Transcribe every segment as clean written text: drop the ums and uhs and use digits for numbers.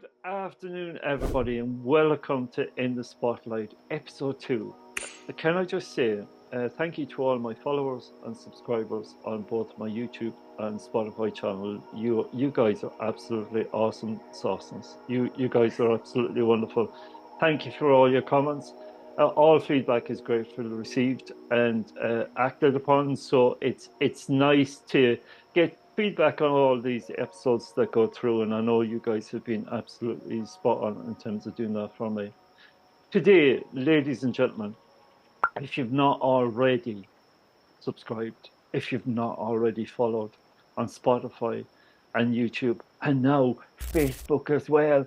Good afternoon, everybody, and welcome to In the Spotlight, episode 2. Can I just say thank you to all my followers and subscribers on both my YouTube and Spotify channel. You guys are absolutely awesome sauceness. You guys are absolutely wonderful. Thank you for all your comments. All feedback is gratefully received and acted upon. So it's nice to get feedback on all these episodes that go through, and I know you guys have been absolutely spot on in terms of doing that for me. Today, ladies and gentlemen, if you've not already subscribed, if you've not already followed on Spotify and YouTube, and now Facebook as well,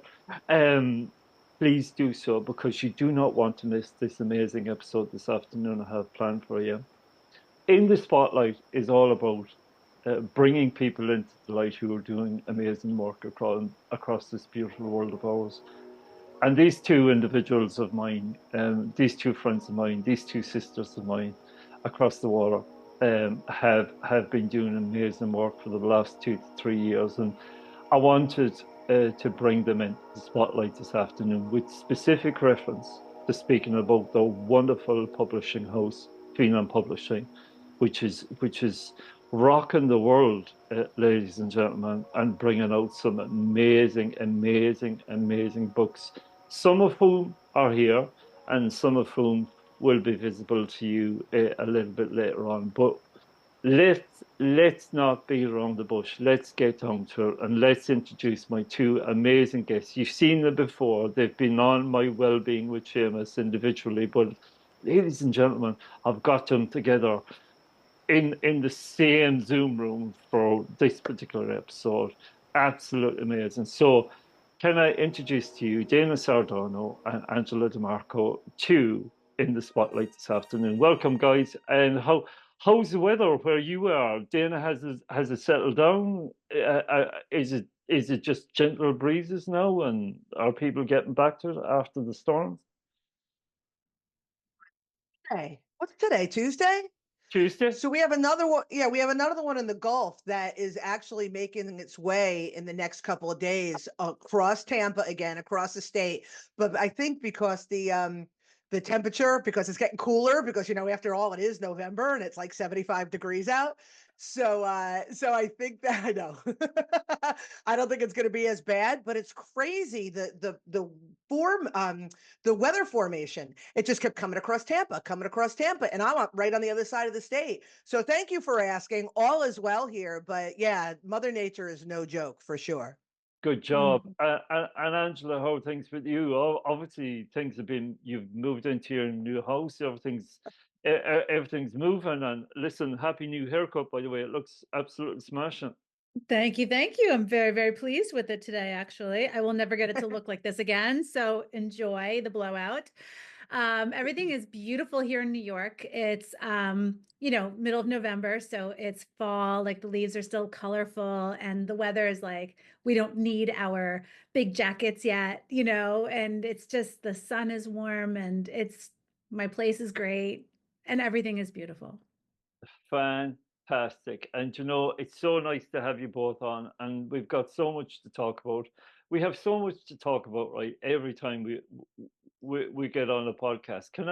please do so, because you do not want to miss this amazing episode this afternoon I have planned for you. In the Spotlight is all about bringing people into the light who are doing amazing work across this beautiful world of ours. And these two individuals of mine, these two friends of mine, these two sisters of mine across the water have been doing amazing work for the last 2 to 3 years. And I wanted to bring them into the spotlight this afternoon with specific reference to speaking about the wonderful publishing house, Phenom Publishing, which is rocking the world, ladies and gentlemen, and bringing out some amazing books, some of whom are here and some of whom will be visible to you a little bit later on. But let's not beat around the bush. Let's get down to it, and let's introduce my two amazing guests. You've seen them before. They've been on my Wellbeing with Seamus individually, but ladies and gentlemen, I've got them together in the same Zoom room for this particular episode. Absolutely amazing. So can I introduce to you Dana Sardano and Angela DiMarco, two in the spotlight this afternoon. Welcome, guys. And how's the weather where you are? Dana, has it settled down? Is it just gentle breezes now, and are people getting back to it after the storms? Hey, what's today? Tuesday? Tuesday? So we have another one. Yeah, we have another one in the Gulf that is actually making its way in the next couple of days across Tampa again, across the state. But I think because the temperature, because it's getting cooler, because after all, it is November and it's like 75 degrees out. So I think that I know. I don't think it's going to be as bad, but it's crazy the weather formation. It just kept coming across Tampa, and I'm right on the other side of the state. So thank you for asking. All is well here, but yeah, Mother Nature is no joke for sure. Good job. And Angela, how are things with you? Obviously, you've moved into your new house, everything's moving. And listen, happy new haircut, by the way. It looks absolutely smashing. Thank you. Thank you. I'm very, very pleased with it today, actually. I will never get it to look like this again. So enjoy the blowout. Everything is beautiful here in New York. It's, middle of November. So it's fall, like the leaves are still colorful and the weather is like, we don't need our big jackets yet, and it's just, the sun is warm and my place is great and everything is beautiful. Fantastic. And it's so nice to have you both on, and we've got so much to talk about. We have so much to talk about, right? Every time we get on a podcast. Can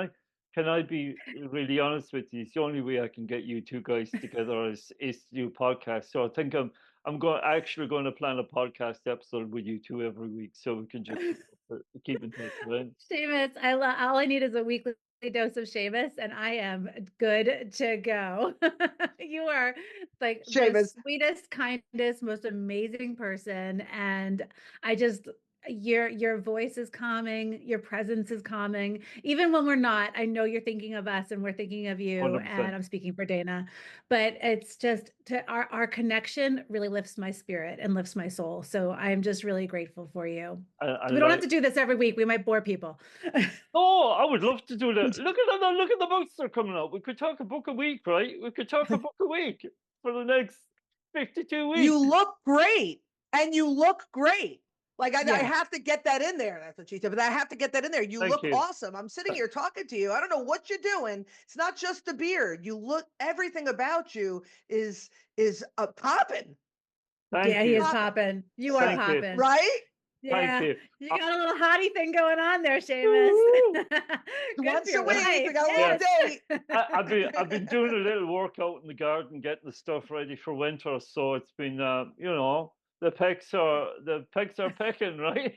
I be really honest with you? It's the only way I can get you two guys together is to do podcasts. So I think I'm actually going to plan a podcast episode with you two every week, so we can just keep in touch, right? Seamus, all I need is a weekly dose of Seamus, and I am good to go. You are like the Seamus. sweetest, kindest, most amazing person, and your voice is calming, your presence is calming. Even when we're not, I know you're thinking of us and we're thinking of you. 100%. And I'm speaking for Dana, but it's just our connection really lifts my spirit and lifts my soul. So I'm just really grateful for you. We don't have to do this every week. We might bore people. Oh, I would love to do that. Look at the books that are coming out. We could talk a book a week, right? We could talk a book a week for the next 52 weeks. You look great, and you look great. Like I Yeah. have to get that in there. That's what she said, but I have to get that in there. You Thank look you. awesome. I'm sitting here talking to you. I don't know what you're doing. It's not just the beard. Everything about you is popping. Thank Yeah, he you. is popping. You are Thank you. popping. Right? Thank Yeah, you. you got a little hottie thing going on there, Seamus. Woo! Good for Once a your week, we life. got a little Yes. date. I've been doing a little workout in the garden, getting the stuff ready for winter. So it's been, the pecs are pecking, right?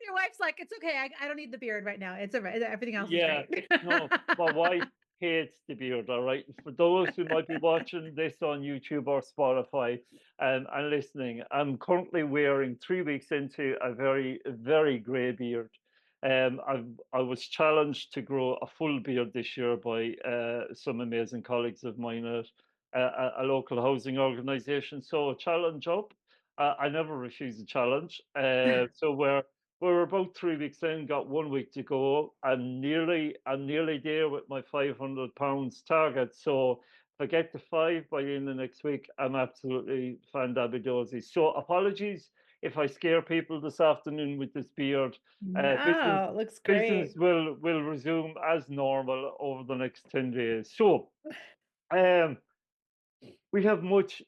Your wife's like, it's okay. I don't need the beard right now. It's all right. Everything else is Yeah, great. no, my wife hates the beard, all right? For those who might be watching this on YouTube or Spotify and listening, I'm currently wearing 3 weeks into a very, very grey beard. I was challenged to grow a full beard this year by some amazing colleagues of mine at a local housing organization. So, challenge up. I never refuse a challenge. So we're about 3 weeks in, got 1 week to go. I'm nearly there with my 500 pounds target. So if I get to 5 by the end of next week, I'm absolutely fandabidozy. So apologies if I scare people this afternoon with this beard. Business No, it looks business great. will resume as normal over the next 10 days. So um we have much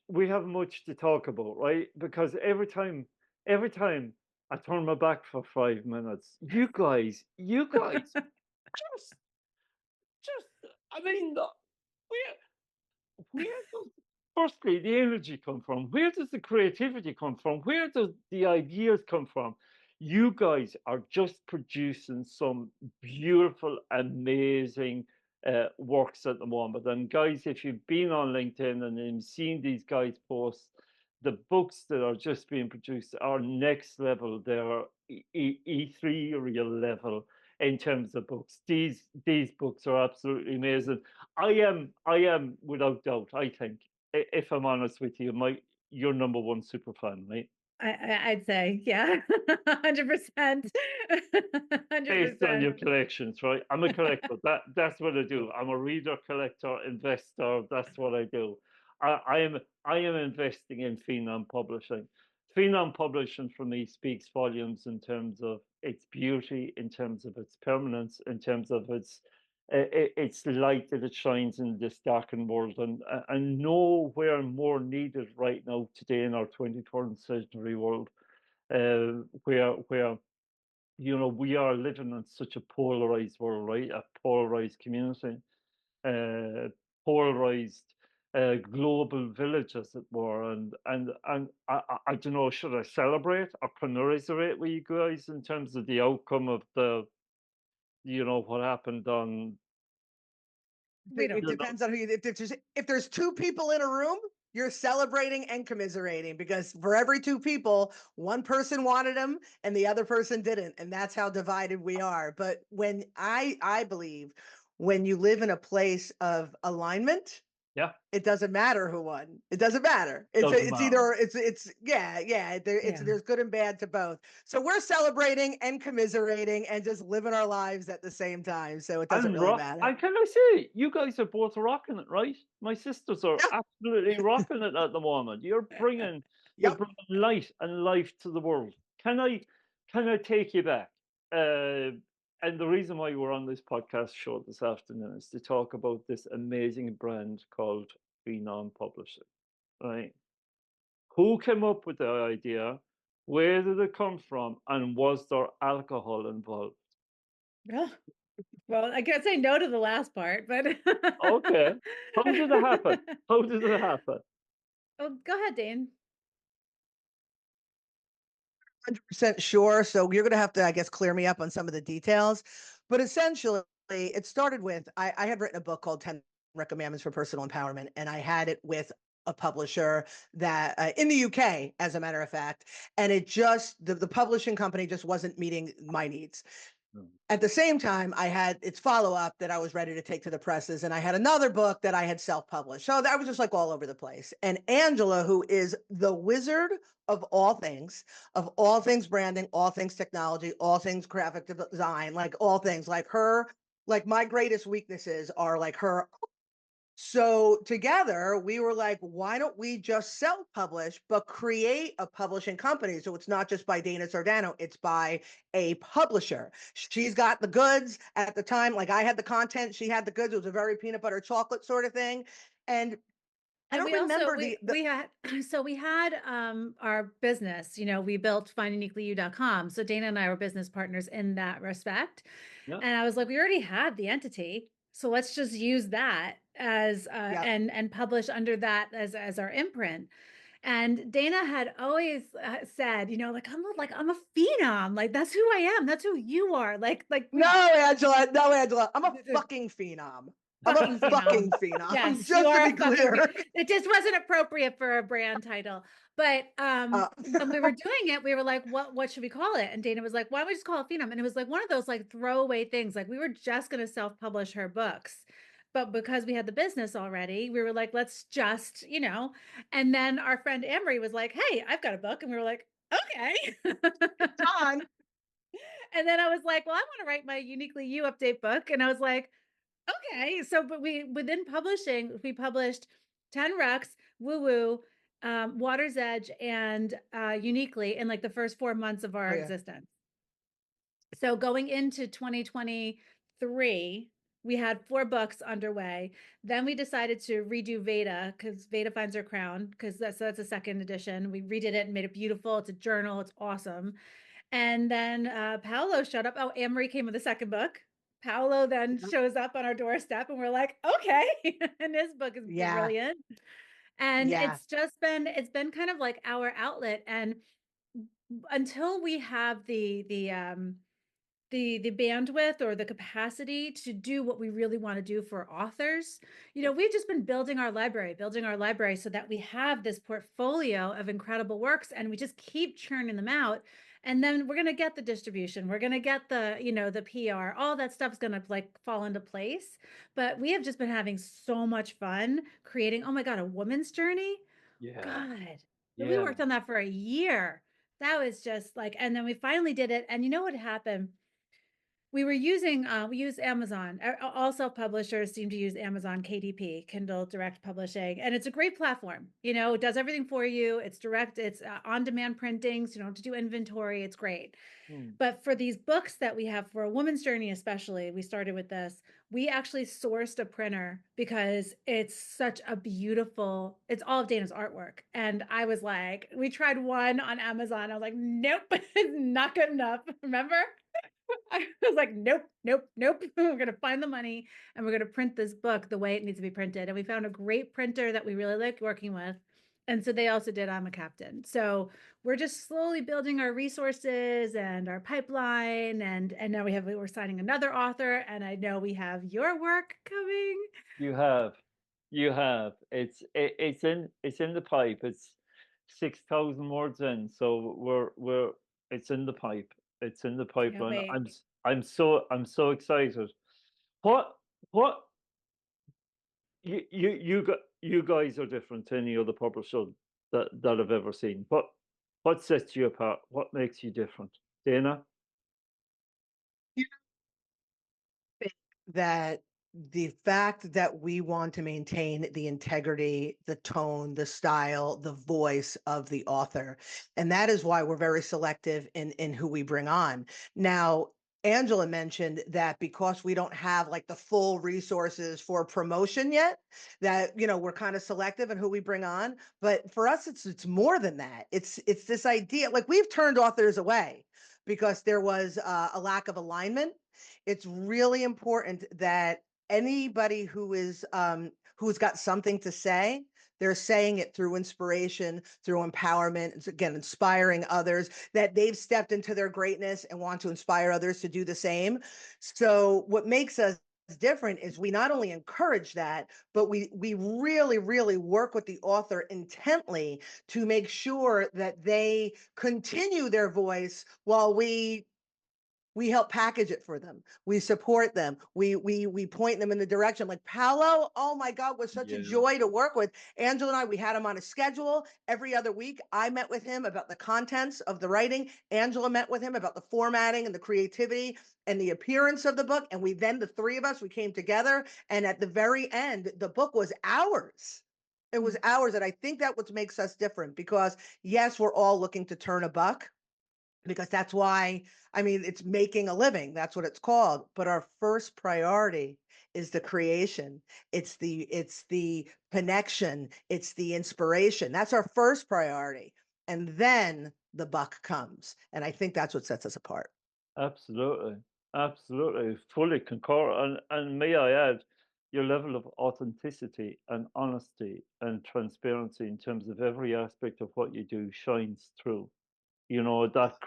to talk about, right? Because every time I turn my back for 5 minutes, you guys just just I mean where where does firstly the energy come from? Where does the creativity come from? Where does the ideas come from? You guys are just producing some beautiful, amazing works at the moment. And guys, if you've been on LinkedIn and you've seen these guys post, the books that are just being produced are next level. They're E3 real level in terms of books. These books are absolutely amazing. I am without doubt. I think, if I'm honest with you, your number one super fan, right? I'd say, yeah, 100%. Based on your 100%. collections, right? I'm a collector. That's what I do. I'm a reader, collector, investor. That's what I do. I am investing in Phenom Publishing. Phenom Publishing for me speaks volumes in terms of its beauty, in terms of its permanence, in terms of its light that it shines in this darkened world, and nowhere more needed right now today in our 21st century world, where we are living in such a polarized world, right? A polarized community, uh, polarized global village, as it were. And I don't know, should I celebrate or commiserate with you guys in terms of the outcome of what happened on, We It don't. you know, depends on who you, if there's two people in a room, you're celebrating and commiserating, because for every two people, one person wanted them and the other person didn't. And that's how divided we are. But when I believe when you live in a place of alignment, yeah, it doesn't matter who won. It doesn't matter. It's doesn't it's matter. either it's yeah. Yeah. There's good and bad to both. So we're celebrating and commiserating and just living our lives at the same time. So it doesn't And really rock, matter. and can I say, you guys are both rocking it, right? My sisters are Yeah. absolutely rocking it at the moment. You're Yep. bringing light and life to the world. Can I take you back? And the reason why we're on this podcast show this afternoon is to talk about this amazing brand called Phenom Publishing, right? Who came up with the idea? Where did it come from? And was there alcohol involved? Yeah. Well, I can't say no to the last part, but Okay. How did it happen? How did it happen? oh, go ahead, Dane. 100% sure. So you're going to have to, I guess, clear me up on some of the details. But essentially, it started with I had written a book called 10 Recommendments for Personal Empowerment, and I had it with a publisher that in the UK, as a matter of fact, and it just the publishing company just wasn't meeting my needs. Mm. At the same time, I had its follow-up that I was ready to take to the presses, and I had another book that I had self-published. So that was just like all over the place. And Angela, who is the wizard of all things branding, all things technology, all things graphic design, like all things, like her, like my greatest weaknesses are like her. So together we were like, why don't we just self-publish, but create a publishing company? So it's not just by Dana Sardano, it's by a publisher. She's got the goods at the time. Like I had the content, she had the goods. It was a very peanut butter chocolate sort of thing. And I And don't we also remember the we had so we had our business, we built finduniquelyu.com. So Dana and I were business partners in that respect. Yeah. And I was like, we already had the entity. So let's just use that as yeah. and publish under that as our imprint. And Dana had always said, I'm a phenom. Like that's who I am. That's who you are. No, Angela. No, Angela. I'm a the fucking phenom. I'm a fucking phenom. fucking phenom. Yes, you Just to are be a fucking clear. it just wasn't appropriate for a brand title. But when we were doing it, we were like, what should we call it? And Dana was like, why don't we just call it Phenom? And it was like one of those like throwaway things. Like we were just gonna self-publish her books. But because we had the business already, we were like, let's just, And then our friend Amory was like, hey, I've got a book. And we were like, okay. John. And then I was like, well, I want to write my Uniquely You update book. And I was like, okay. So, but within publishing, we published 10 Rucks, Woo Woo, Water's Edge, and Uniquely in like the first 4 months of our Oh, yeah. existence. So going into 2023, we had 4 books underway. Then we decided to redo Veda because Veda finds her crown because that's a second edition. We redid it and made it beautiful. It's a journal. It's awesome. And then Paolo showed up. Oh, Amory came with a second book. Paolo then shows up on our doorstep and we're like, okay. And his book is Yeah. brilliant. And Yeah. it's been kind of like our outlet. And until we have the bandwidth or the capacity to do what we really want to do for authors, we've just been building our library so that we have this portfolio of incredible works and we just keep churning them out. And then we're going to get the distribution. We're going to get the, the PR, all that stuff's going to like fall into place. But we have just been having so much fun creating, oh my God, a woman's journey. Yeah. God, Yeah. we worked on that for a year. That was just like, and then we finally did it. And you know what happened? We use Amazon. All self-publishers seem to use Amazon KDP, Kindle Direct Publishing, and it's a great platform. It does everything for you. It's direct, it's on-demand printing, so you don't have to do inventory. It's great. But for these books that we have for A Woman's Journey, especially, we started with this. We actually sourced a printer because it's such a beautiful, it's all of Dana's artwork. And I was like, we tried one on Amazon. I was like, nope, it's not good enough. Remember? I was like, nope. We're going to find the money and we're going to print this book the way it needs to be printed. And we found a great printer that we really liked working with. And so they also did I'm a Captain. So we're just slowly building our resources and our pipeline. And now we're signing another author. And I know we have your work coming. You have. It's in the pipe. It's 6,000 words in. So it's in the pipe. It's in the pipeline. I'm so excited. What you guys are different to any other publisher that I've ever seen. What sets you apart? What makes you different? Dana? That the fact that we want to maintain the integrity, the tone, the style, the voice of the author. And that is why we're very selective in who we bring on. Now, Angela mentioned that because we don't have like the full resources for promotion yet, that we're kind of selective in who we bring on. But for us, it's more than that. It's this idea, like we've turned authors away because there was a lack of alignment. It's really important that anybody who's got something to say, they're saying it through inspiration, through empowerment, and again, inspiring others, that they've stepped into their greatness and want to inspire others to do the same. So what makes us different is we not only encourage that, but we really, really work with the author intently to make sure that they continue their voice while we help package it for them. We support them. We point them in the direction. Like Paolo, oh my God, was such a joy to work with. Angela and I, we had him on a schedule every other week. I met with him about the contents of the writing. Angela met with him about the formatting and the creativity and the appearance of the book. And the three of us, we came together. And at the very end, the book was ours. It was ours. And I think that what makes us different because yes, we're all looking to turn a buck. because that's why, I mean, it's making a living. That's what it's called. But our first priority is the creation. It's the connection. It's the inspiration. That's our first priority. And then the buck comes. And I think that's what sets us apart. Absolutely. Absolutely. Fully concur. And may I add, your level of authenticity and honesty and transparency in terms of every aspect of what you do shines through. You know, that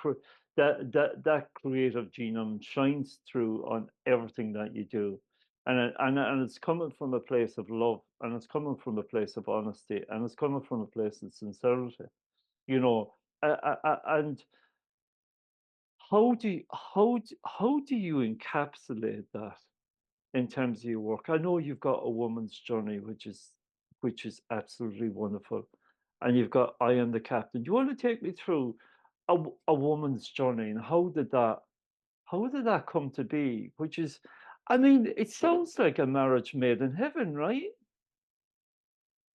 creative genome shines through on everything that you do. And it's coming from a place of love, and it's coming from a place of honesty, and it's coming from a place of sincerity. You know, and how do you encapsulate that in terms of your work? I know you've got a woman's journey, which is absolutely wonderful, and you've got I Am the Captain. Do you want to take me through a woman's journey, and how did that come to be? Which is, I mean, it sounds like a marriage made in heaven, right?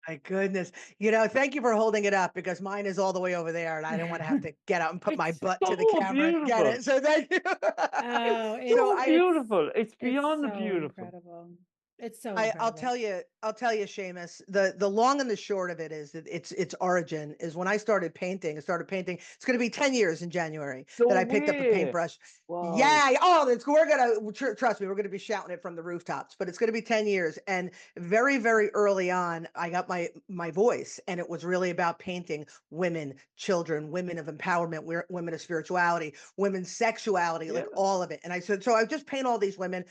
My goodness. Thank you for holding it up because mine is all the way over there and I didn't want to have to get out and put my It's butt to the so camera and get beautiful, it. So thank you. Oh, So so I beautiful. It's it's beyond so beautiful. incredible. It's so I'll incredible. tell you, Seamus, the long and the short of it is that its origin is when I started painting. It's going to be 10 years in January No that I picked up a way. paintbrush. Wow. Yeah. Oh, we're going to, trust me, we're going to be shouting it from the rooftops, but it's going to be 10 years. And very, very early on, I got my voice, and it was really about painting women, children, women of empowerment, women of spirituality, women's sexuality, Yeah. like all of it. And I said, so I just paint all these women,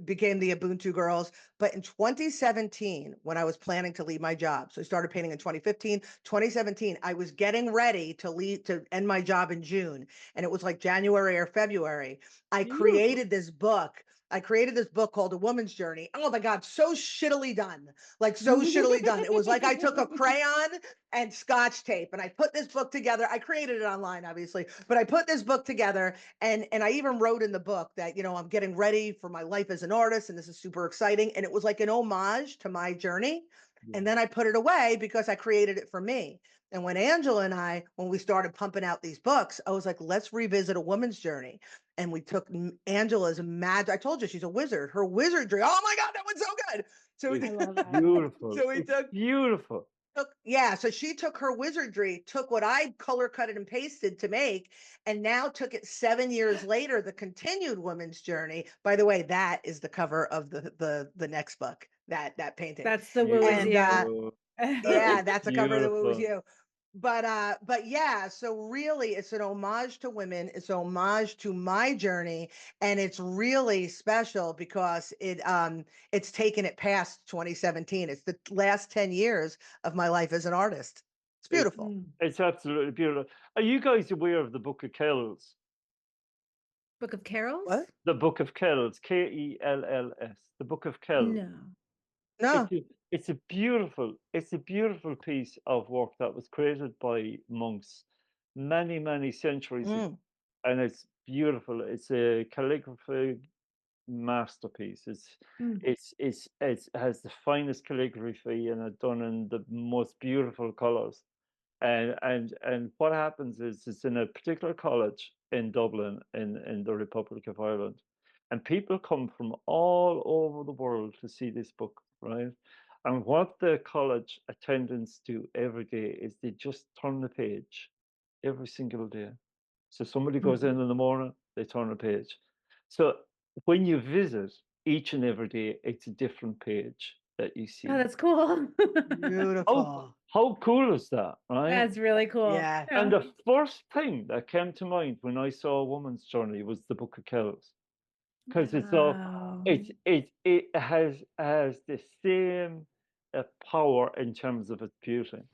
became the Ubuntu girls. But in 2017, when I was planning to leave my job, so I started painting in 2015, 2017, I was getting ready to end my job in June. And it was like January or February. I Beautiful. created this book. I created this book called A Woman's Journey. Oh my God, so shittily done. Like so shittily done. It was like I took a crayon and scotch tape and I put this book together. I created it online, obviously, but I put this book together, and I even wrote in the book that, I'm getting ready for my life as an artist and this is super exciting. And it was like an homage to my journey. Yeah. And then I put it away because I created it for me. And when Angela and I, when we started pumping out these books, I was like, let's revisit A Woman's Journey. And we took Angela's I told you she's a wizard, her wizardry. Oh my God, that was so good. I It's love that. beautiful. So we It's beautiful. so she took her wizardry, took what I color cut and pasted to make, and now took it 7 years later, the continued woman's journey. By the way, that is the cover of the next book, that painting. That's the woo is And you. Beautiful. That is yeah, that's the cover of the Woo Was beautiful. You. But yeah, so really it's an homage to women, it's an homage to my journey, and it's really special because it's taken it past 2017. It's the last 10 years of my life as an artist. It's It's beautiful. Mm. it's absolutely beautiful. Are you guys aware of the Book of Kells? Book of Carols? What? The Book of Kells, Kells. The Book of Kells. No. No. It's a beautiful piece of work that was created by monks many centuries ago, Mm, and it's beautiful. It's a calligraphy masterpiece. Mm. It has the finest calligraphy and it done in the most beautiful colors. And what happens is it's in a particular college in Dublin in the Republic of Ireland, and people come from all over the world to see this book, right? And what the college attendants do every day is they just turn the page every single day. So somebody goes Mm. in the morning, they turn a page. So when you visit each and every day, it's a different page that you Oh, see. that's cool. beautiful. How cool is that, right? That's really cool. Yeah. And Yeah. the first thing that came to mind when I saw A Woman's Journey was the Book of Kells, because it's all Wow. it has the same power in terms of its beauty. Oh,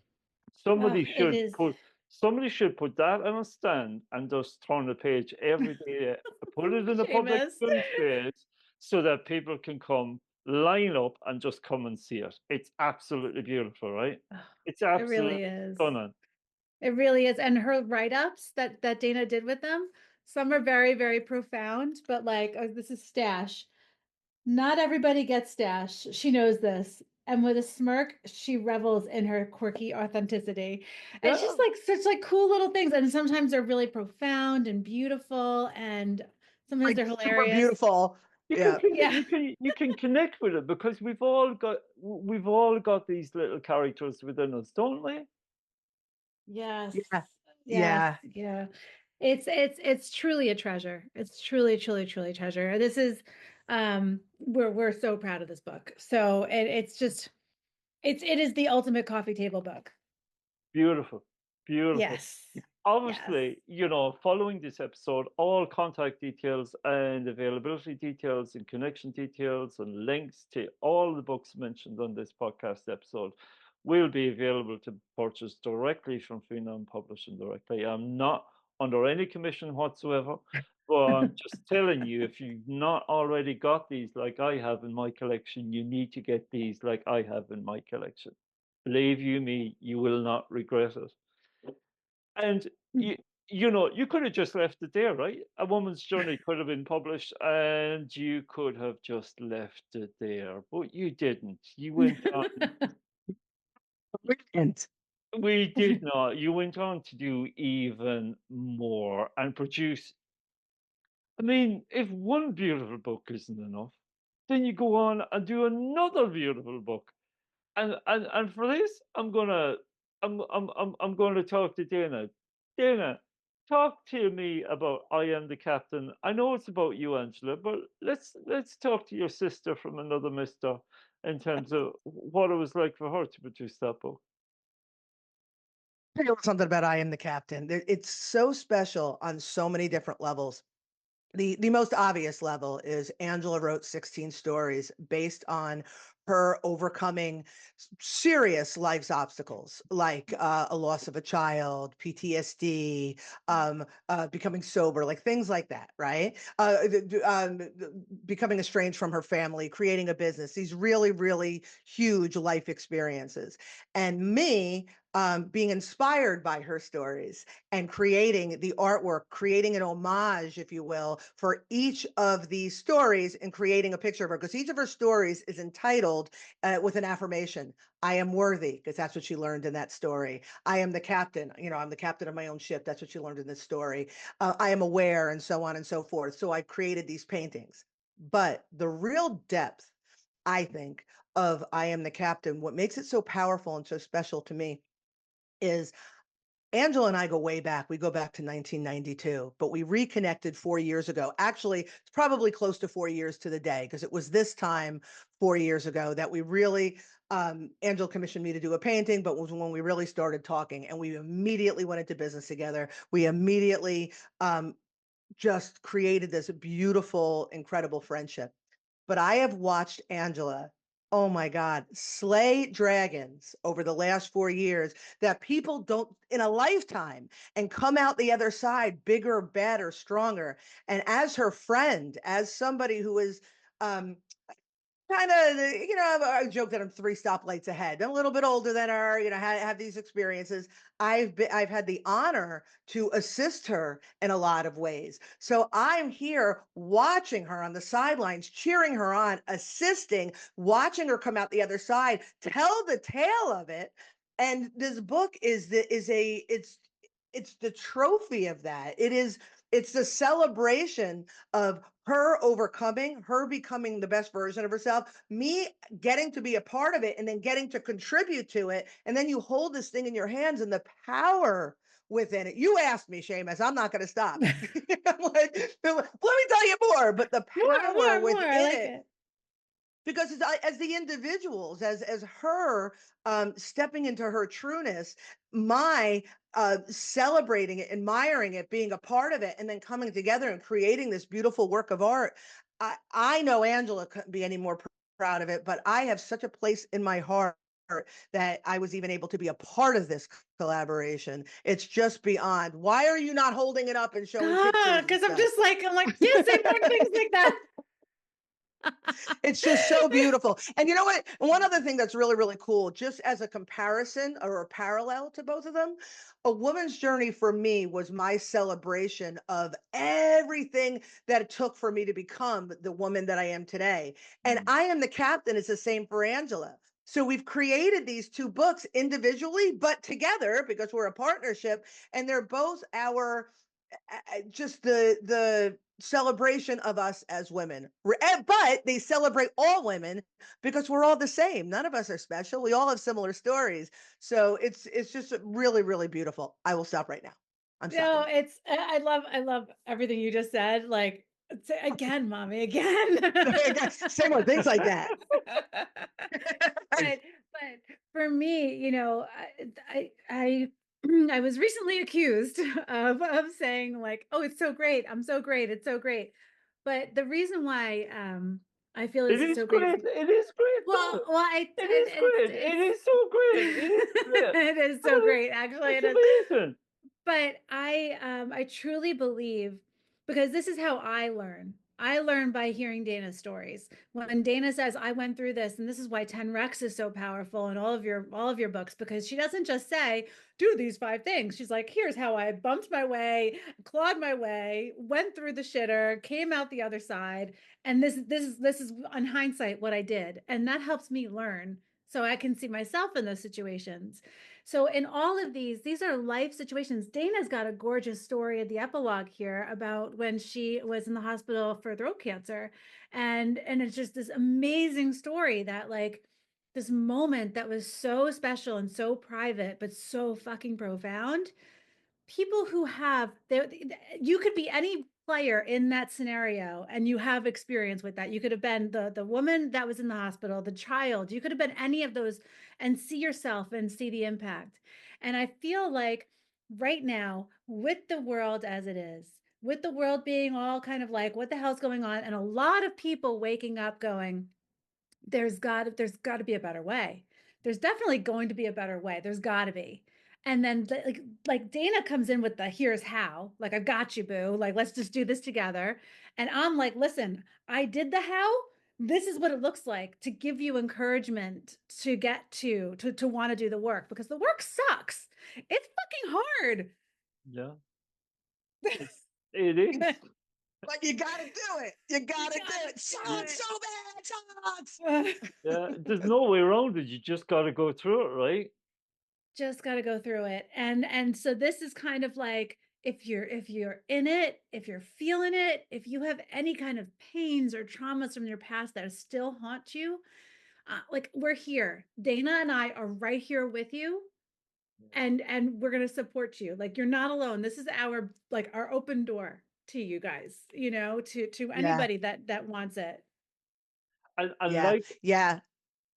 Somebody it should is. put somebody should put that on a stand and just turn the page every day, put it in a public Seamus. space so that people can come, line up, and just come and see it. It's absolutely beautiful, right? Oh, It's it really absolutely is. stunning. It really is. And her write-ups that Dana did with them, some are very, very profound, but like, oh, this is Stash. Not everybody gets Stash. She knows this. and with a smirk, she revels in her quirky authenticity. It's Yeah. just like such like cool little things. And sometimes they're really profound and beautiful, and sometimes Like they're super hilarious. beautiful. Yeah. Yeah. You can connect with it because we've all got these little characters within us, don't we? Yes. Yeah. Yes. Yeah. Yeah. It's truly a treasure. It's truly, truly, truly a treasure. This is we're so proud of this book. So it's just it is the ultimate coffee table book. Beautiful. Beautiful. Yes. Yes. Obviously, following this episode, all contact details and availability details and connection details and links to all the books mentioned on this podcast episode will be available to purchase directly from Phenom Publishing directly. I'm not under any commission whatsoever, but I'm just telling you, if you've not already got these like I have in my collection, you need to get these like I have in my collection. Believe you me, you will not regret it. And you could have just left it there, right? A woman's journey could have been published, and you could have just left it there, but you didn't. You went on. Brilliant. We did not. You went on to do even more and produce. I mean, if one beautiful book isn't enough, then you go on and do another beautiful book. And for this, I'm gonna talk to Dana. Dana, talk to me about I Am the Captain. I know it's about you, Angela, but let's talk to your sister from another mister in terms of what it was like for her to produce that book. Tell you something about I Am the Captain. It's so special on so many different levels. The most obvious level is Angela wrote 16 stories based on her overcoming serious life's obstacles like a loss of a child, PTSD, becoming sober, like things like that, right? Becoming estranged from her family, creating a business, these really, really huge life experiences. And me, being inspired by her stories and creating the artwork, creating an homage, if you will, for each of these stories and creating a picture of her, because each of her stories is entitled with an affirmation. I am worthy, because that's what she learned in that story. I am the captain. I'm the captain of my own ship. That's what she learned in this story. I am aware, and so on and so forth. So I created these paintings. But the real depth, I think, of I Am the Captain, what makes it so powerful and so special to me is Angela and I go way back. We go back to 1992, but we reconnected 4 years ago. Actually, it's probably close to 4 years to the day, because it was this time 4 years ago that we really, Angela commissioned me to do a painting, but was when we really started talking, and we immediately went into business together. We immediately just created this beautiful, incredible friendship. But I have watched Angela, oh my God, slay dragons over the last 4 years that people don't in a lifetime, and come out the other side bigger, better, stronger. And as her friend, as somebody who is um, kind of, I joke that I'm 3 stoplights ahead. I'm a little bit older than her, have these experiences. I've had the honor to assist her in a lot of ways. So I'm here watching her on the sidelines, cheering her on, assisting, watching her come out the other side, tell the tale of it. And this book it's the trophy of that. It's the celebration of her overcoming, her becoming the best version of herself, me getting to be a part of it, and then getting to contribute to it. And then you hold this thing in your hands, and the power within it. You asked me, Seamus, I'm not going to stop. I'm like, let me tell you more, but the power More. within I like it, it. because as the individuals, as her stepping into her trueness, my celebrating it, admiring it, being a part of it, and then coming together and creating this beautiful work of art. I know Angela couldn't be any more proud of it, but I have such a place in my heart that I was even able to be a part of this collaboration. It's just beyond. Why are you not holding it up and showing God, pictures and because I'm stuff? just like, can't say more things like that. It's just so beautiful. And you know what? One other thing that's really, really cool, just as a comparison or a parallel to both of them, A Woman's Journey for me was my celebration of everything that it took for me to become the woman that I am today. And I Am the Captain is the same for Angela. So we've created these two books individually, but together because we're a partnership, and they're both our just the celebration of us as women. But they celebrate all women because we're all the same. None of us are special. We all have similar stories. So it's just really, really beautiful. I will stop right now. I'm stopping No, now. it's I love everything you just said. Like again, mommy, again. Say more things like that. But for me, you know, I I was recently accused of saying like, oh, it's so great. I'm so great. It's so great. But the reason why I feel It this is is so great great. It is great, well, though. well, It is great. It is so great. It is great. it is so great. Actually, It's it is. amazing. But I truly believe because this is how I learn. I learn by hearing Dana's stories. When Dana says, I went through this, and this is why 10 Rex is so powerful in all of your books, because she doesn't just say, do these 5 things. She's like, here's how I bumped my way, clawed my way, went through the shitter, came out the other side. And this is in hindsight what I did. And that helps me learn so I can see myself in those situations. So in all of these are life situations. Dana's got a gorgeous story at the epilogue here about when she was in the hospital for throat cancer. And it's just this amazing story that like this moment that was so special and so private, but so fucking profound. People who have you could be any player in that scenario and you have experience with that. You could have been the woman that was in the hospital, the child, you could have been any of those and see yourself and see the impact. And I feel like right now with the world as it is, with the world being all kind of like what the hell's going on, and a lot of people waking up going, there's got to be a better way. There's definitely going to be a better way. There's got to be. And then like Dana comes in with the here's how, like I've got you, boo. Like let's just do this together. And I'm like, listen, I did the how. This is what it looks like to give you encouragement to get to want to do the work because the work sucks. It's fucking hard. Yeah. It is. But you gotta do it. You gotta do it. Sucks so bad. Sucks. Yeah. There's no way around it. You just got to go through it, right? Just got to go through it. And so this is kind of like if you're in it, if you're feeling it, if you have any kind of pains or traumas from your past that still haunt you, like we're here. Dana and I are right here with you, and we're going to support you. Like you're not alone. This is our like our open door to you guys, you know, to Yeah. anybody that wants it. And Yeah. like Yeah.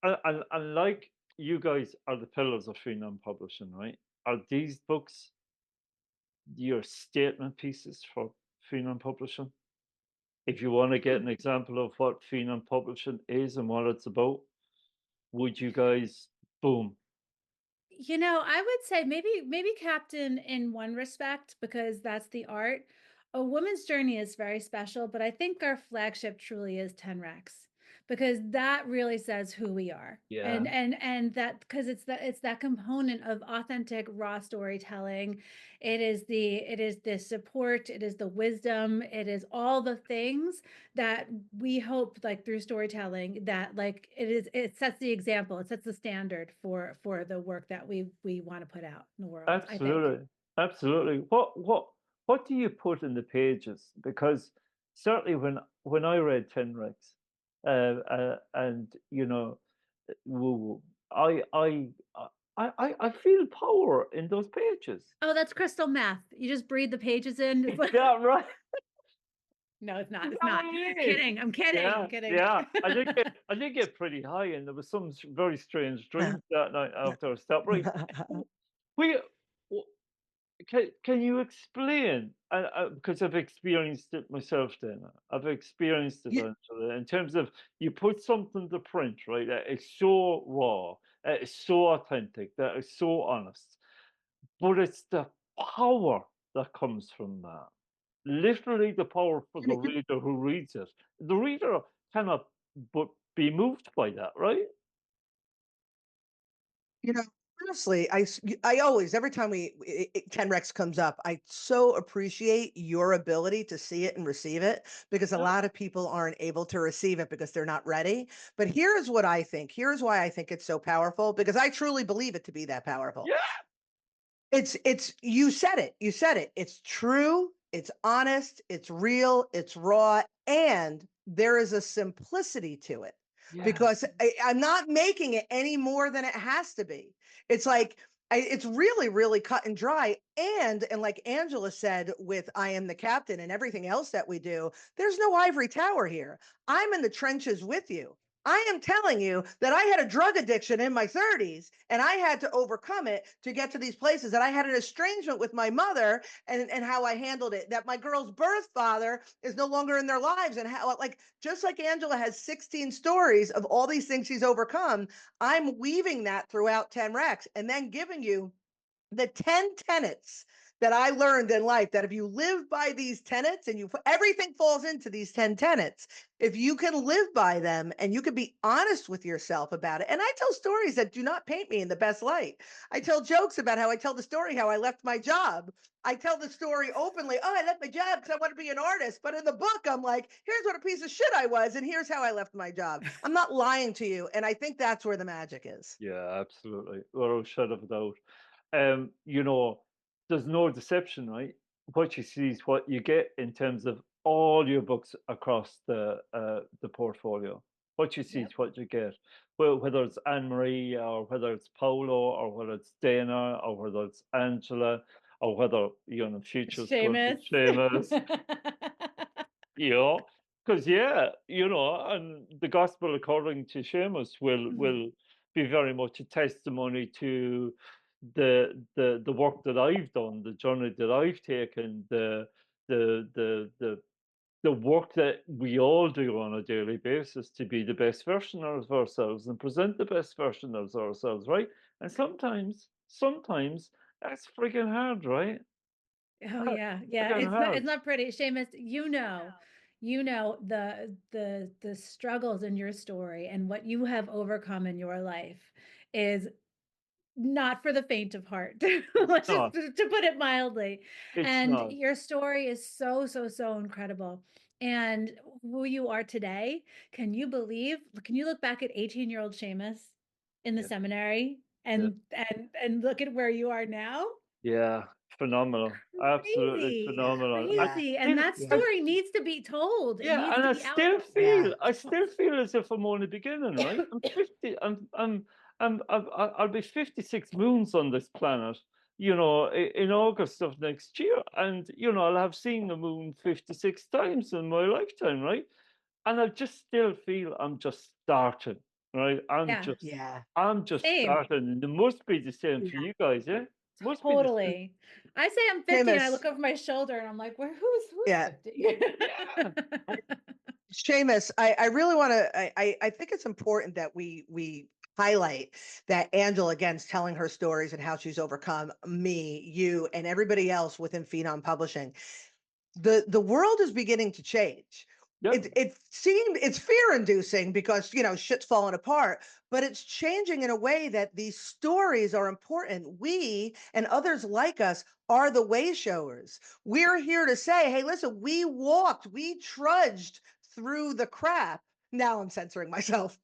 and like you guys are the pillars of Phenom Publishing, right? Are these books your statement pieces for Phenom Publishing? If you want to get an example of what Phenom Publishing is and what it's about, would you guys boom? You know, I would say maybe Captain in one respect because that's the art. A woman's journey is very special, but I think our flagship truly is 10 Rex because that really says who we are. Yeah. And that because it's that component of authentic raw storytelling. It is the support, it is the wisdom, it is all the things that we hope like through storytelling that like it sets the example, it sets the standard for the work that we want to put out in the world, I think. Absolutely. Absolutely. What do you put in the pages? Because certainly when I read Ten Rex, and you know, woo, I feel power in those pages. Oh, that's crystal meth. You just breathe the pages in. It's like, Yeah, right. no, it's not. Is It's that not. what it is? Kidding. I'm kidding. Yeah, I'm kidding. yeah. I did get pretty high, and there was some very strange dreams that night after I stopped. Right. We, w- can you explain? Because I've experienced it myself. Then I've experienced it Yeah. actually, in terms of you put something to print, right? That is so raw, that is so authentic, that is so honest. But it's the power that comes from that. Literally, the power for the reader who reads it. The reader cannot but be moved by that, right? You know, honestly, I always, every time 10 Rex comes up, I so appreciate your ability to see it and receive it, because a lot of people aren't able to receive it because they're not ready. But here's what I think. Here's why I think it's so powerful, because I truly believe it to be that powerful. Yeah. It's you said it. You said it. It's true, it's honest, it's real, it's raw, and there is a simplicity to it, Yeah. because I'm not making it any more than it has to be. It's like it's really, really cut and dry. And like Angela said, with I Am the Captain and everything else that we do, there's no ivory tower here. I'm in the trenches with you. I am telling you that I had a drug addiction in my 30s and I had to overcome it to get to these places. And I had an estrangement with my mother, and how I handled it. That my girl's birth father is no longer in their lives. And how, like, just like Angela has 16 stories of all these things she's overcome, I'm weaving that throughout 10 Rex and then giving you the 10 tenets that I learned in life, that if you live by these tenets, and everything falls into these 10 tenets, if you can live by them and you can be honest with yourself about it. And I tell stories that do not paint me in the best light. I tell jokes about how I tell the story, how I left my job. I tell the story openly. Oh, I left my job because I want to be an artist. But in the book, I'm like, here's what a piece of shit I was, and here's how I left my job. I'm not lying to you. And I think that's where the magic is. Yeah, absolutely. Without a shadow of a doubt. You know, there's no deception, right? What you see is what you get in terms of all your books across the portfolio. What you see Yep. is what you get. Well, whether it's Anne Marie, or whether it's Paolo, or whether it's Dana, or whether it's Angela, or whether, you know, Future's going to Seamus. Seamus, you know, because yeah, you know, and the gospel according to Seamus will be very much a testimony to the work that I've done, the journey that I've taken, the the the the work that we all do on a daily basis to be the best version of ourselves and present the best version of ourselves, right? And sometimes that's freaking hard, right? Oh yeah, yeah. Freaking It's hard. not pretty. Seamus, you know the struggles in your story and what you have overcome in your life is not for the faint of heart. It's Let's just not. to put it mildly. It's And not. your story is so, so, so incredible. And who you are today, can you look back at 18-year-old Seamus in the Yeah. seminary Yeah. and look at where you are now? Yeah, phenomenal. Absolutely Crazy, phenomenal. Yeah. crazy. And Still, that Yeah. story needs to be told. It yeah, needs and to I be out still Yeah. feel, I still feel as if I'm only beginning, right? I'm 50, I'll be 56 moons on this planet, you know, in August of next year. And, you know, I'll have seen the moon 56 times in my lifetime, right? And I just still feel I'm just starting, right? Yeah, Yeah. I'm just same. starting. And it must be the same for Yeah. you guys, yeah? Must be the same. Totally. I say I'm 50 and I Seamus. look over my shoulder and I'm like, where who's Yeah. 50? Yeah. Seamus, I really want to. I think it's important that we highlight that Angela again's telling her stories and how she's overcome me, you, and everybody else within Phenom Publishing. The world is beginning to change. Yep. It's fear inducing, because shit's falling apart, but it's changing in a way that these stories are important. We and others like us are the way showers. We're here to say, hey, listen, we trudged through the crap. Now I'm censoring myself.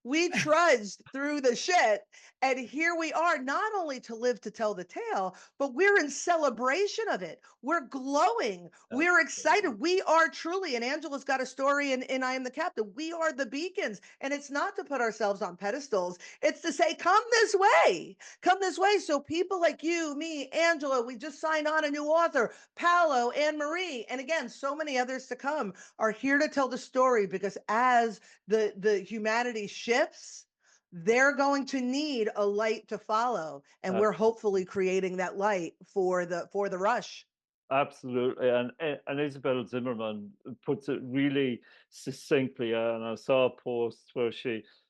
We trudged through the shit, and here we are, not only to live to tell the tale, but we're in celebration of it. We're glowing. We're excited. Absolutely. We are truly, and Angela's got a story in I Am the Captain. We are the beacons. And it's not to put ourselves on pedestals. It's to say, come this way. Come this way. So people like you, me, Angela, we just signed on a new author, Paolo, Anne Marie, and again, so many others to come are here to tell the story, because as the humanity shifts, they're going to need a light to follow, and we're hopefully creating that light for the rush. Absolutely, and Isabel Zimmerman puts it really succinctly. And I saw a post where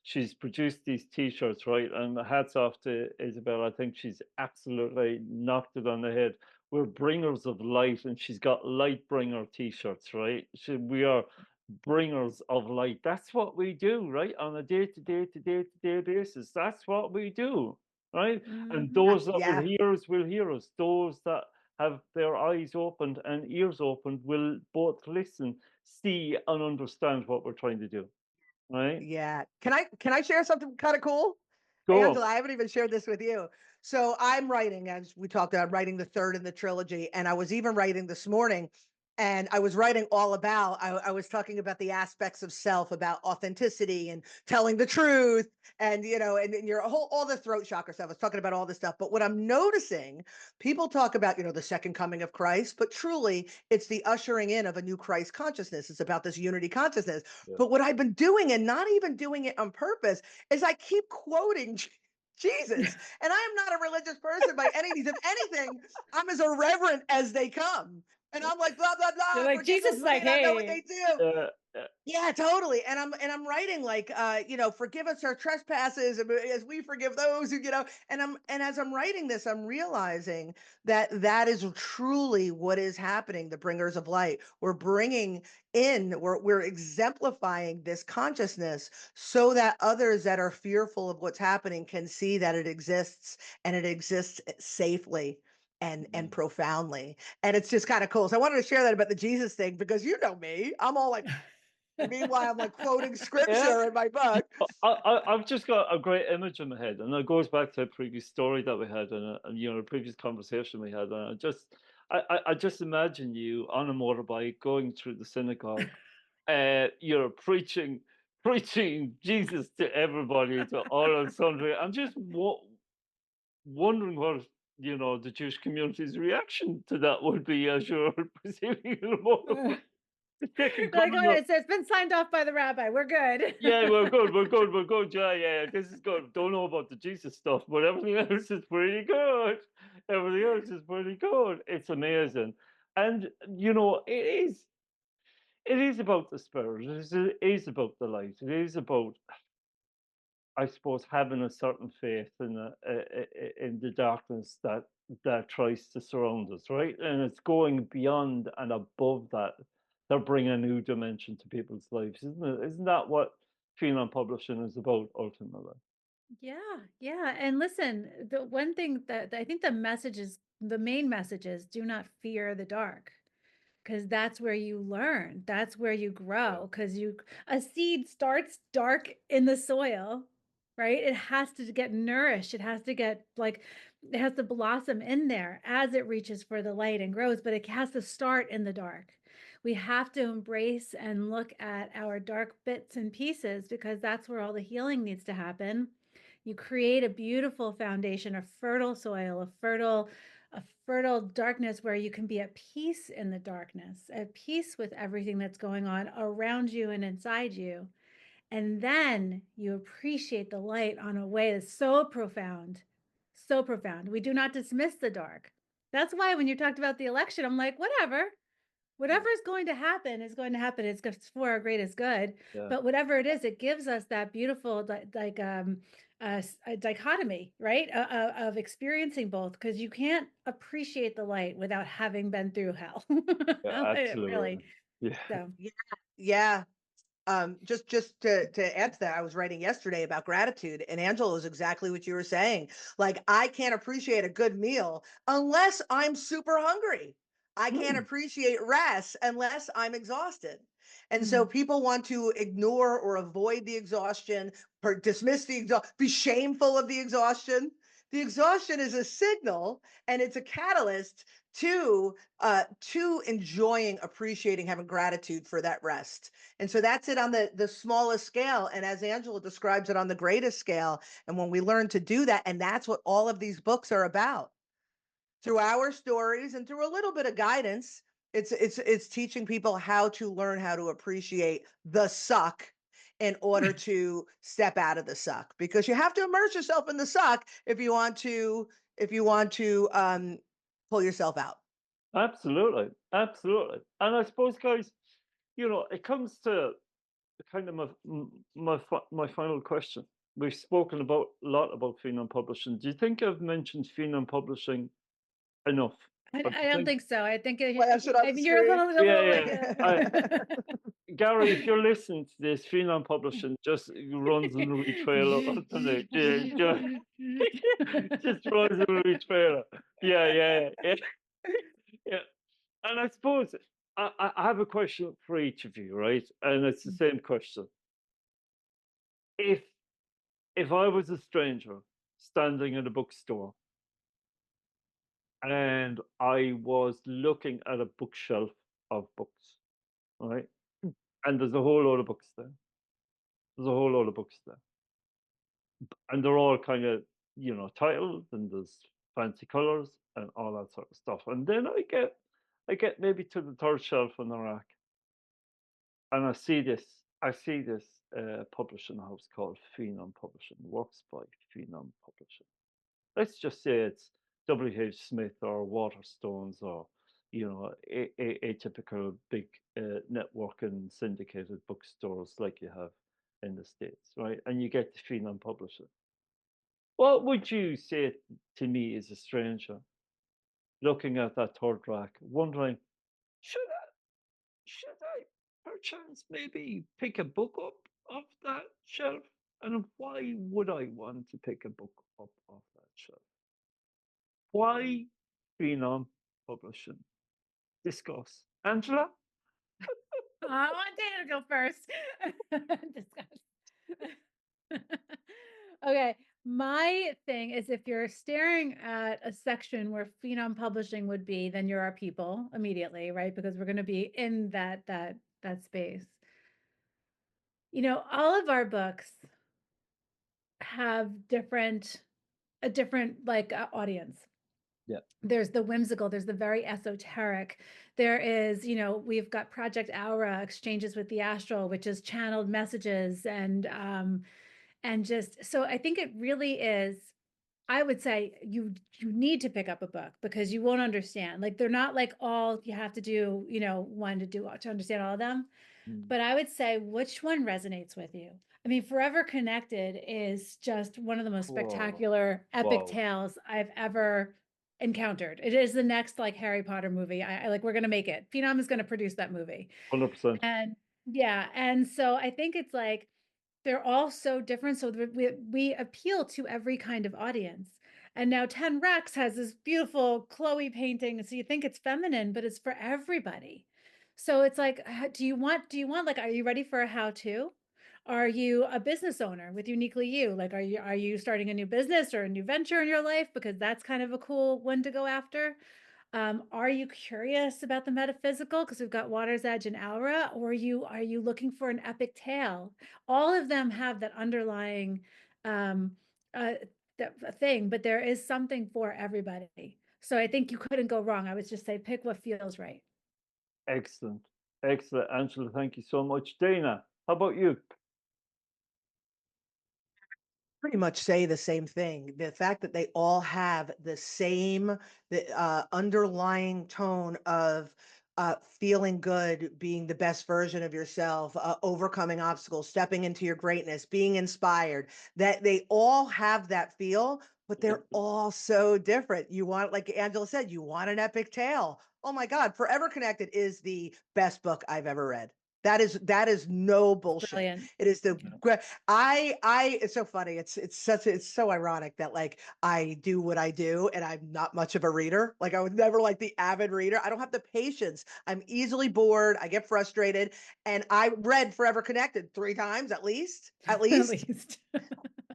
she's produced these T-shirts, right? And hats off to Isabel. I think she's absolutely knocked it on the head. We're bringers of light, and she's got light bringer T-shirts, right? We are bringers of light. That's what we do, right? On a day to day basis. That's what we do, right? And Mhm. those that Yeah. will hear us. Those that have their eyes opened and ears opened will both listen, see, and understand what we're trying to do, right? Yeah. Can I share something kind of cool? Go. Angela, I haven't even shared this with you. So I'm writing, as we talked about, writing the third in the trilogy. And I was even writing this morning, and I was writing all about, I was talking about the aspects of self, about authenticity and telling the truth, and and your whole all the throat chakra stuff. I was talking about all this stuff. But what I'm noticing, people talk about, the second coming of Christ, but truly it's the ushering in of a new Christ consciousness. It's about this unity consciousness. Yeah. But what I've been doing, and not even doing it on purpose, is I keep quoting Jesus. And I am not a religious person by any means. If anything, I'm as irreverent as they come. And I'm like, blah, blah, You're blah. like, Forgive Jesus them, is for they like, not know what hey. they do. Uh, Yeah, totally. And I'm writing like, forgive us our trespasses as we forgive those who, and as I'm writing this, I'm realizing that that is truly what is happening. The bringers of light. We're exemplifying this consciousness so that others that are fearful of what's happening can see that it exists, and it exists safely and profoundly. And it's just kind of cool. So I wanted to share that about the Jesus thing, because you know me, I'm all like, meanwhile, I'm like quoting yeah. scripture in my book. I've just got a great image in my head, and it goes back to a previous story that we had, and a previous conversation we had. And I just imagine you on a motorbike going through the synagogue, you're preaching Jesus to everybody, to all and sundry. I'm just wondering what the Jewish community's reaction to that would be as you're proceeding in a motorbike. Second Like, coming oh, up. it's been signed off by the rabbi. We're good. Yeah, we're good. Yeah, this is good. Don't know about the Jesus stuff, but everything else is pretty good. Everything else is pretty good. It's amazing. And it is about the spirit. It is about the light. It is about, I suppose, having a certain faith in the darkness that tries to surround us, right? And it's going beyond and above that. They're bringing a new dimension to people's lives, isn't it? Isn't that what Phenom Publishing is about ultimately? Yeah. And listen, the one thing that I think the main message is, do not fear the dark, because that's where you learn. That's where you Yeah, grow. Because a seed starts dark in the soil, right? It has to get nourished. It has to blossom in there as it reaches for the light and grows, but it has to start in the dark. We have to embrace and look at our dark bits and pieces, because that's where all the healing needs to happen. You create a beautiful foundation, a fertile soil, a fertile darkness where you can be at peace in the darkness, at peace with everything that's going on around you and inside you. And then you appreciate the light on a way that's so profound, so profound. We do not dismiss the dark. That's why when you talked about the election, I'm like, whatever is going to happen is going to happen. It's for our greatest good. yeah, But whatever it is, it gives us that beautiful a dichotomy, right? Of experiencing both, because you can't appreciate the light without having been through hell. yeah, Really. absolutely. Yeah, So Yeah. Yeah. Just to add to that, I was writing yesterday about gratitude, and Angela is exactly what you were saying. Like, I can't appreciate a good meal unless I'm super hungry. I can't Mm, appreciate rest unless I'm exhausted. And so mhm. people want to ignore or avoid the exhaustion, or dismiss be shameful of the exhaustion. The exhaustion is a signal, and it's a catalyst to enjoying, appreciating, having gratitude for that rest. And so that's it on the smallest scale. And as Angela describes it, on the greatest scale. And when we learn to do that, and that's what all of these books are about, through our stories and through a little bit of guidance, it's teaching people how to learn how to appreciate the suck in order to step out of the suck, because you have to immerse yourself in the suck if you want to pull yourself out. absolutely, absolutely. And I suppose, guys, it comes to kind of my final question. We've spoken a lot about Phenom Publishing. Do you think I've mentioned Phenom Publishing enough? Or do I you don't think? think so. I think Flash it on I the mean, you're a screen. little Yeah, yeah. I like, Gary, if you're listening to this, Phenom Publishing just runs a Louis trailer on the just runs a Louis trailer. Yeah. Yeah. And I suppose I have a question for each of you, right? And it's the same question. If I was a stranger standing in a bookstore and I was looking at a bookshelf of books, right? And there's a whole load of books there. There's a whole load of books there. And they're all kind of, titled, and there's fancy colors and all that sort of stuff. And then I get maybe to the third shelf on the rack, and I see this publishing house called Phenom Publishing, works by Phenom Publishing. Let's just say it's W.H. Smith or Waterstones, or a typical big network and syndicated bookstores like you have in the States, right? And you get the Phenom Publishing. What would you say to me as a stranger looking at that third rack, wondering, should I perchance maybe pick a book up off that shelf? And why would I want to pick a book up off that shelf? Why Phenom Publishing? Discuss. Angela? I want Dana to go first. Discuss. Okay. My thing is, if you're staring at a section where Phenom Publishing would be, then you're our people immediately, right? Because we're going to be in that space. All of our books have a different audience. Yeah. There's the whimsical, there's the very esoteric. There is, we've got Project Aura, Exchanges with the Astral, which is channeled messages, and just, so I think it really is, I would say you need to pick up a book, because you won't understand. Like, they're not like all you have to do, one to understand all of them. But I would say, which one resonates with you? I mean, Forever Connected is just one of the most spectacular epic tales I've ever encountered. It is the next Harry Potter movie. I like, we're going to make it. Phenom is going to produce that movie. 100%. And yeah. And so I think it's like, they're all so different. So we appeal to every kind of audience. And now 10 Rex has this beautiful Chloe painting. So you think it's feminine, but it's for everybody. So it's like, do you want like, are you ready for a how-to? Are you a business owner with Uniquely You? Like, are you starting a new business or a new venture in your life? Because that's kind of a cool one to go after. Are you curious about the metaphysical? Because we've got Water's Edge and Aura. Or are you looking for an epic tale? All of them have that underlying thing, but there is something for everybody. So I think you couldn't go wrong. I would just say, pick what feels right. Excellent. Angela, thank you so much. Dana, how about you? Pretty much say the same thing. The fact that they all have the same underlying tone of feeling good, being the best version of yourself, overcoming obstacles, stepping into your greatness, being inspired, that they all have that feel, but they're all so different. You want, like Angela said, you want an epic tale. Oh my God, Forever Connected is the best book I've ever read. That is no bullshit. Brilliant. It is the it's so funny. It's so ironic that like I do what I do and I'm not much of a reader. Like, I was never like the avid reader. I don't have the patience. I'm easily bored. I get frustrated. And I read Forever Connected 3 times at least. At least.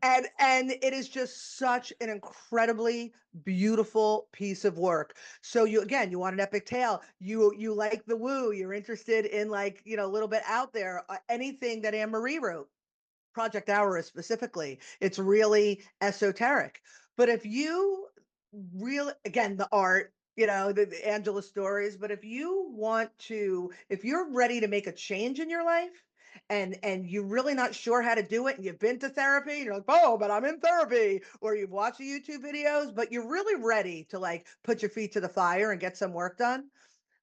And it is just such an incredibly beautiful piece of work. So you want an epic tale. You like the woo. You're interested in, like, a little bit out there. Anything that Anne Marie wrote, Project Aura specifically, it's really esoteric. But if you really, again, the art, the Angela stories. But if you're ready to make a change in your life, and you're really not sure how to do it, and you've been to therapy, and you're like, oh, but I'm in therapy, or you've watched the YouTube videos, but you're really ready to like put your feet to the fire and get some work done,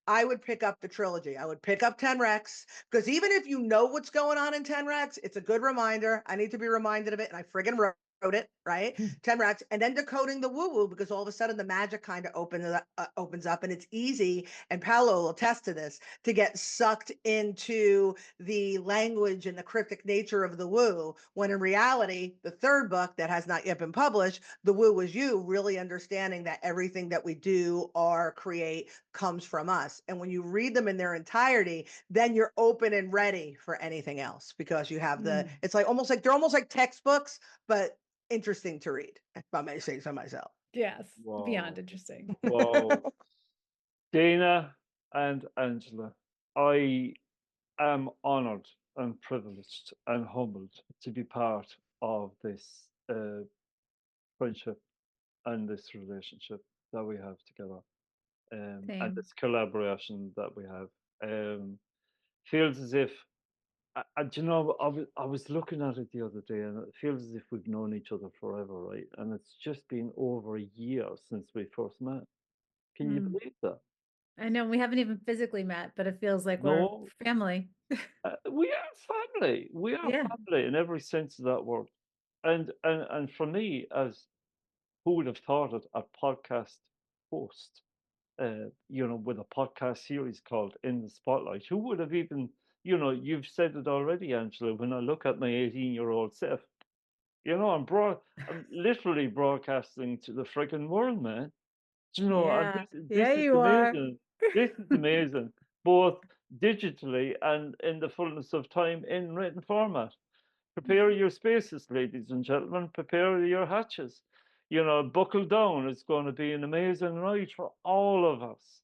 I would pick up the trilogy. I would pick up 10 Rex, because even if you know what's going on in 10 Rex, it's a good reminder. I need to be reminded of it, and I friggin' wrote wrote it, right? 10 racks, and then decoding the woo-woo, because all of a sudden the magic kind of opens up, and it's easy, and Paolo will attest to this, to get sucked into the language and the cryptic nature of the woo, when in reality, the third book that has not yet been published, The Woo Was You, really understanding that everything that we do or create comes from us. And when you read them in their entirety, then you're open and ready for anything else, because you have it's like almost like they're almost like textbooks, but interesting to read, if I may say so myself. Yes, beyond Wow. interesting. Wow. Dana and Angela, I am honored and privileged and humbled to be part of this friendship and this relationship that we have together, and Same. this collaboration that we have. Feels as if, do you know, I was looking at it the other day, and it feels as if we've known each other forever, right? And it's just been over a year since we first met. Can you believe that? I know we haven't even physically met, but it feels like we're No, family. we are family. We are Yeah. family in every sense of that word. And for me, as who would have thought it, a podcast host, with a podcast series called In the Spotlight. Who would have even, you've said it already, Angela, when I look at my 18-year-old self, I'm literally broadcasting to the freaking world, man. And Yeah. this Yeah, is you are. amazing. This is amazing, both digitally and in the fullness of time in written format. Prepare your spaces, ladies and gentlemen. Prepare your hatches. Buckle down. It's going to be an amazing ride for all of us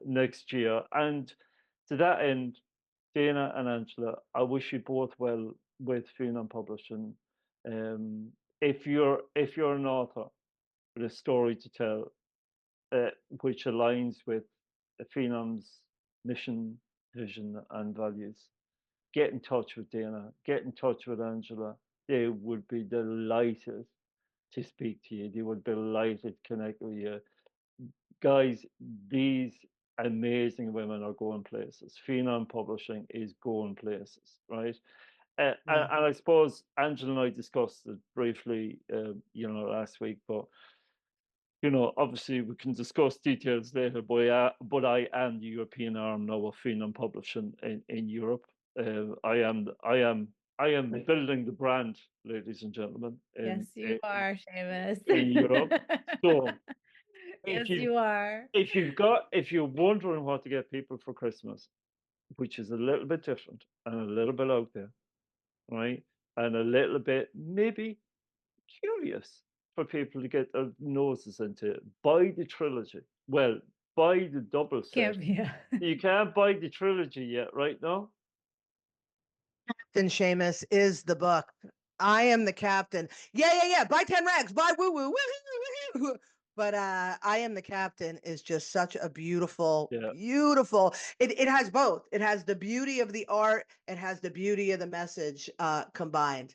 next year. And to that end, Dana and Angela, I wish you both well with Phenom Publishing. Um, if you're an author with a story to tell, which aligns with Phenom's mission, vision, and values, get in touch with Dana, get in touch with Angela. They would be delighted to speak to you. They would be delighted to connect with you. Guys, these amazing women are going places. Phenom Publishing is going places, right? And I suppose Angela and I discussed it briefly, last week, but obviously we can discuss details later, but I am the European arm now of Phenom Publishing in Europe. I am building the brand, ladies and gentlemen, Yes, you are, Seamus. in Europe. So Yes, if you you are. if you're wondering what to get people for Christmas, which is a little bit different and a little bit out there, right? And a little bit maybe curious for people to get their noses into. Buy the trilogy. Well, buy the double set. Can't be. You can't buy the trilogy yet, right now? Captain Seamus is the book. I am the captain. Yeah. Buy 10 rags. Buy woo woo. Woo. But I am the captain is just such a beautiful, beautiful. It has both. It has the beauty of the art. It has the beauty of the message combined.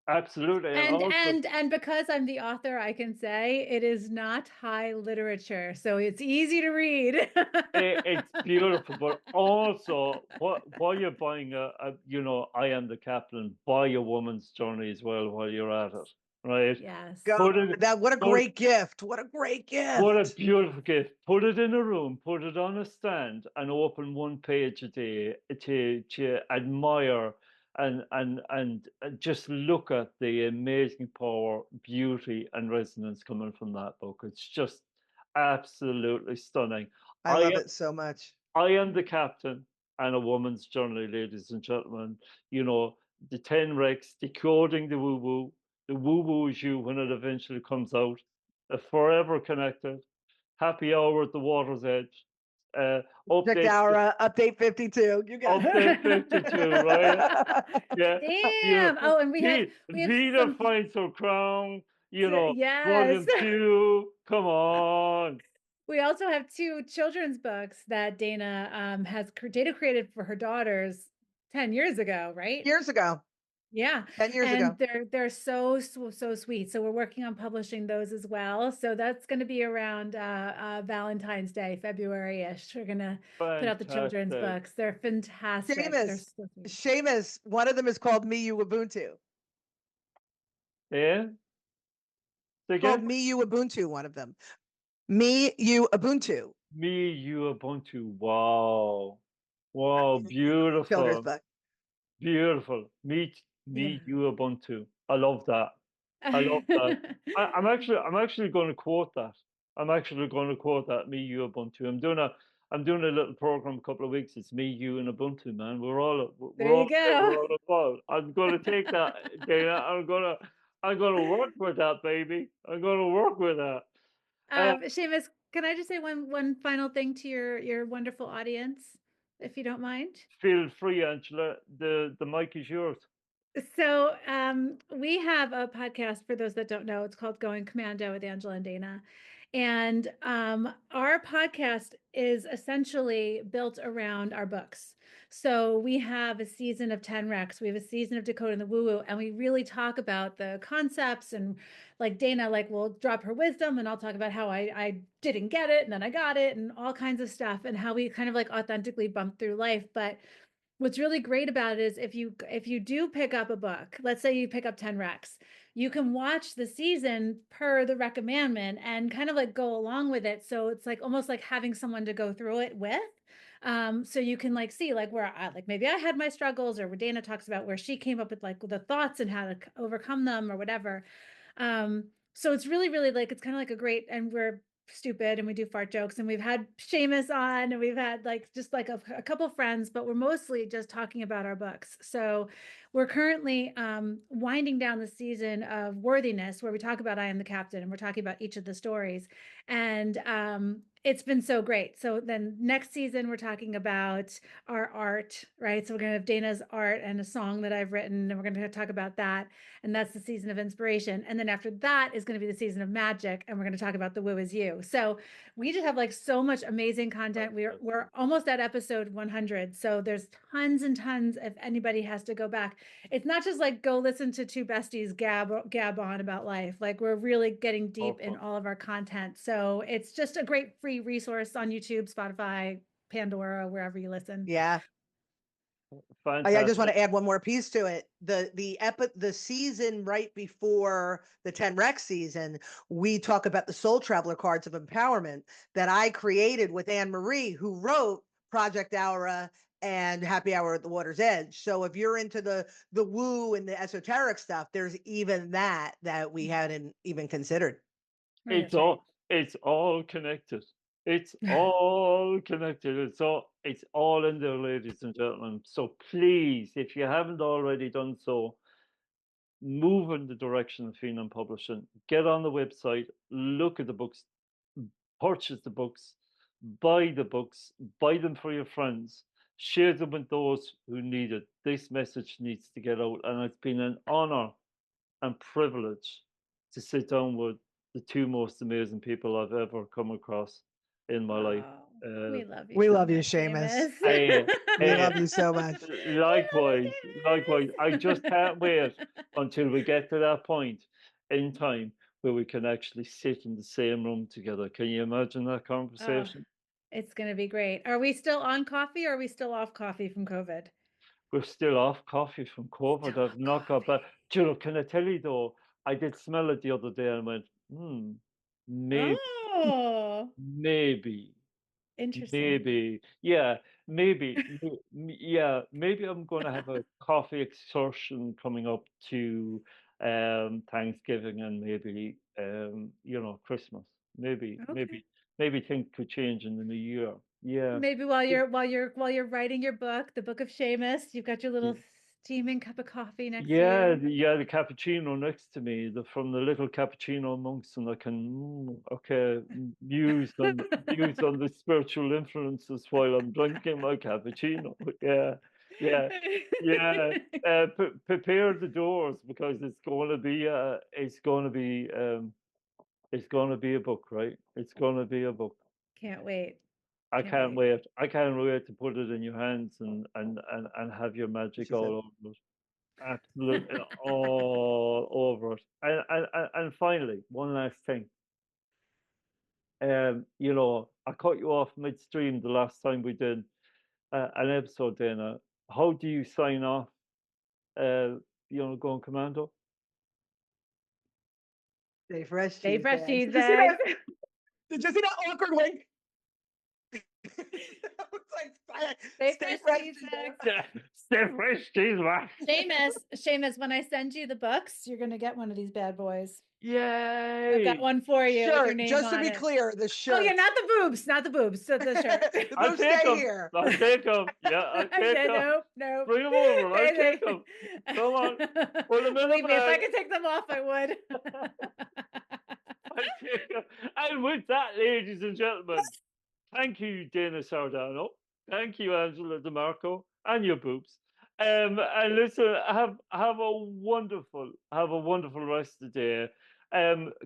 Absolutely. And because I'm the author, I can say it is not high literature, so it's easy to read. It's beautiful, but also while you're buying I Am the Captain, buy a woman's journey as well while you're at it, right? Yes. What a great gift. What a great gift. What a beautiful gift. Put it in a room, put it on a stand, and open one page a day to admire and just look at the amazing power, beauty, and resonance coming from that book. It's just absolutely stunning. I love it so much. I Am the Captain and a Woman's Journey, ladies and gentlemen. The 10 Rex, decoding the woo woo. The woo woo is you when it eventually comes out. Forever connected. Happy hour at the water's edge. Check our update 52. You got update 52, right? Yeah. Damn. Oh, and we have Vita finds her crown. Yes. Volume 2. Come on. We also have 2 children's books that Dana Dana created for her daughters 10 years ago, right? Years ago. Yeah. 10 years ago. They're so sweet. So we're working on publishing those as well. So that's going to be around Valentine's Day, February-ish. We're going to put out the children's books. They're fantastic. Seamus, one of them is called Me You Ubuntu. Yeah. Say Called again? Me, You, Ubuntu, one of them. Me, You, Ubuntu. Me, You, Ubuntu. Wow. Wow, Children's beautiful. book. Beautiful. Yeah. Me, You, Ubuntu. I love that. I love that. I'm actually going to quote that. I'm actually going to quote that. Me, You, Ubuntu. I'm doing a little program a couple of weeks. It's me, you, and Ubuntu, man. There you We're go. all involved. I'm going to take that, Dana. I'm gonna work with that, baby. I'm going to work with that. Seamus, can I just say one final thing to your wonderful audience, if you don't mind? Feel free, Angela. The mic is yours. So we have a podcast for those that don't know. It's called Going Commando with Angela and Dana. And our podcast is essentially built around our books. So we have a season of 10 Rex, we have a season of Decoding the Woo Woo, and we really talk about the concepts. And like Dana, like will drop her wisdom, and I'll talk about how I didn't get it, and then I got it, and all kinds of stuff, and how we kind of like authentically bump through life. But what's really great about it is if you do pick up a book, let's say you pick up 10 Rex, you can watch the season per the recommendment and kind of like go along with it. So it's like almost like having someone to go through it with. So you can like see like where I like maybe I had my struggles, or where Dana talks about where she came up with like the thoughts and how to overcome them or whatever. So it's really, really like it's kind of like a great, and we're stupid and we do fart jokes, and we've had Seamus on, and we've had like just like a couple friends, but we're mostly just talking about our books. So we're currently winding down the season of Worthiness, where we talk about I Am the Captain, and we're talking about each of the stories. And it's been so great. So then next season we're talking about our art, right? So we're going to have Dana's art and a song that I've written, and we're going to talk about that. And that's the season of inspiration. And then after that is going to be the season of magic, and we're going to talk about the Woo Is You. So we just have like so much amazing content. We're almost at episode 100. So there's tons and tons. If anybody has to go back, it's not just like go listen to two besties gab on about life. Like we're really getting deep in all of our content. So it's just a great free resource on YouTube, Spotify, Pandora, wherever you listen. Yeah. Fantastic. I just want to add one more piece to it. The season right before the 10 Rex season, we talk about the Soul Traveler cards of empowerment that I created with Anne Marie, who wrote Project Aura and Happy Hour at the Water's Edge. So if you're into the woo and the esoteric stuff, there's even that we hadn't even considered. It's all connected. It's all connected. It's all in there, ladies and gentlemen. So please, if you haven't already done so, move in the direction of Phenom Publishing. Get on the website, look at the books, purchase the books, buy the books, buy them for your friends, share them with those who need it. This message needs to get out, and it's been an honor and privilege to sit down with the two most amazing people I've ever come across in my life. We love you. We so love you, much, Seamus. We love you so much. Likewise, likewise. I just can't wait until we get to that point in time where we can actually sit in the same room together. Can you imagine that conversation? It's going to be great. Are we still on coffee, or are we still off coffee from COVID? We're still off coffee from COVID. I've not got back. Do you know, can I tell you though, I did smell it the other day and went, maybe, maybe, Interesting. yeah, maybe I'm going to have a coffee excursion coming up to Thanksgiving and maybe Christmas. Maybe, Okay. maybe things could change in the new year. Yeah. Maybe while you're writing your book, the book of Seamus, you've got your little steaming cup of coffee next to Yeah, you. the cappuccino next to me, from the little cappuccino monks, and I can muse on the spiritual influences while I'm drinking my cappuccino. Yeah, yeah, yeah. Prepare the doors because it's going to be a book, right? It's going to be a book. Can't wait. I can't wait. I can't wait to put it in your hands and have your magic all over it. Absolutely all over it. And finally, one last thing. I cut you off midstream the last time we did an episode, Dana. How do you sign off? Going Commando? Stay fresh, Stay cheese fresh, bags. cheese Did you see that? bags. Did you see that awkward wink? It's like, Stay fresh, cheese bags. Stay fresh, cheese bags. Seamus, when I send you the books, you're gonna get one of these bad boys. Yay! I've got one for you with your Shirt, name just to on be it. clear, the shirt. Oh, yeah, not the boobs, not the boobs. So the shirt. I'll Those take stay them. here. I'll take them. Yeah, I'll take them. Nope. Bring them over. I'll take them. Come on. Put them in Believe the me, if I bag. could take them off, I would. I'll take them. And with that, ladies and gentlemen, thank you, Dana Sardano. Thank you, Angela DiMarco, and your boobs. And listen, have a wonderful rest of the day.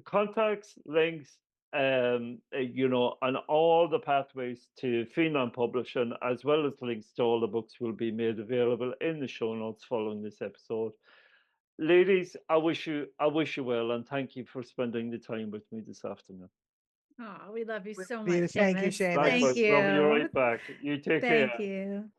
Contacts, links, you know, and all the pathways to Phenom Publishing, as well as links to all the books, will be made available in the show notes following this episode. Ladies, I wish you well, and thank you for spending the time with me this afternoon. Oh, we love you so Venus, much, thank you, Seamus. Seamus. Thank Likewise, you. love you right back. You take care. Thank you.